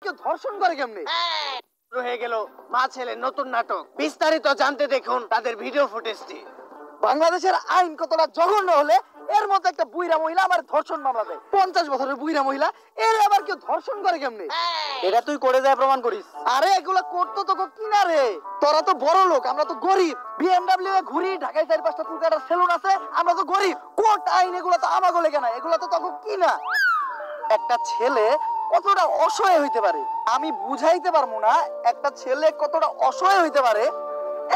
কেউ ধর্ষণ করে কেমনে? শুরু হয়ে গেল মা ছেলে নতুন নাটক। বিস্তারিত জানতে দেখুন তাদের ভিডিও ফুটেজটি। বাংলাদেশের আইন কতটা জঘন্য হলে এর মধ্যে একটা বুইরা মহিলা আমার ধর্ষণ মামলা দেয়। 50 বছরের বুইরা মহিলা, এর আবার কেউ ধর্ষণ করে কেমনে? এটা তুই করে যায় প্রমাণ করিস। আরে এগুলা করতো তোকে কিনা রে? তোরা তো বড় লোক, আমরা তো গরিব। বিএমডব্লিউ এ ঘুরি, ঢাকায় 4-5টা চুলকাটার সেলুন আছে, আমরা তো গরিব। কোর্ট আইন এগুলা তো আমাগো লেগে না, এগুলা তো তোকে কিনা। একটা ছেলে কতটা অসহায় হইতে পারে আমি বুঝাইতে পারবো না। একটা ছেলে কতটা অসহায় হইতে পারে,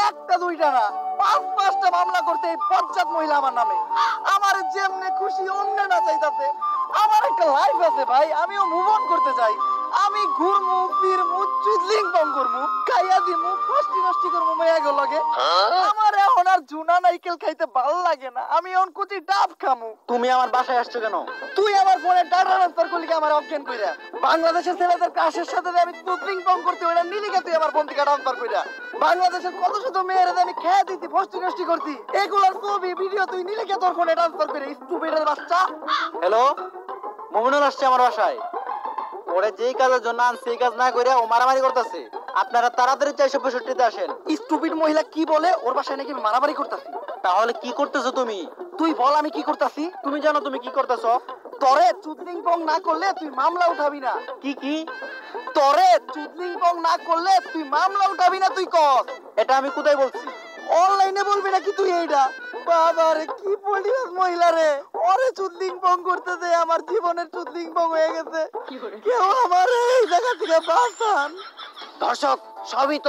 একটা দুইটা না 5-5টা মামলা করতে এই বজ্জাত মহিলা আমার নামে। আমার যেমনে খুশি অন্যে না চাইতাছে। আমার একটা লাইফ আছে ভাই, আমিও মুভ অন করতে চাই। আমি ঘুরমু ফিরমু চুদলিং বং করমু, খাইয়া দিমু ফষ্টি নষ্টি করমু মেয়াগো লগে। আমার এখন আর জুনা নাইকেল খাইতে ভালো লাগে না, আমি এখন কুচি ডাব খামু। তুমি আমার বাসায় আসছো কেন? তুই আমার ফোনে ডাটা ট্রান্সফার করলি কি আমার অজ্ঞান কইরা? বাংলাদেশের ছেলেদের ক্রাশের সাথে যে আমি চুদলিং বং করতে ওটা নিলি কে তুই আমার ফোন থেকে ট্রান্সফার কইরা? বাংলাদেশের কত শত মেয়েরা আমি খেয়ে দিতি ফষ্টি নষ্টি করতি, এগুলার ছবি ভিডিও তুই নিলি কে তোর ফোনে ট্রান্সফার করে? স্টুপিডের বাচ্চা। হ্যালো, মুমিনুল আসছে আমার বাসায়। ওরে যেই কাজের জন্য আনছি সেই কাজ না করে ও মারামারি করতেছে। আপনারা তাড়াতাড়ি 465-তে আসেন। স্টুপিড মহিলা কি বলে? ওর বাসায় নাকি আমি মারামারি করতেছি। তাহলে কি করতেছো তুমি? তুই বল আমি কি করতেছি? তুমি জানো তুমি কি করতেছো? তরে চুদলিং পং না করলে তুই মামলা উঠাবি না। কি কি? তরে চুদলিং পং না করলে তুই মামলা উঠাবি না, তুই কর। এটা আমি কোথায় বলছি? অনলাইনে বলবি নাকি তুই এইটা? বাবা রে কি পলিয়াস মহিলা রে, ওরে চুদলিং পং করতেছে, আমার জীবনের চুদলিং পং হয়ে গেছে। কেউ আমার এই জায়গা থেকে বাঁচান। দর্শক, সবই তো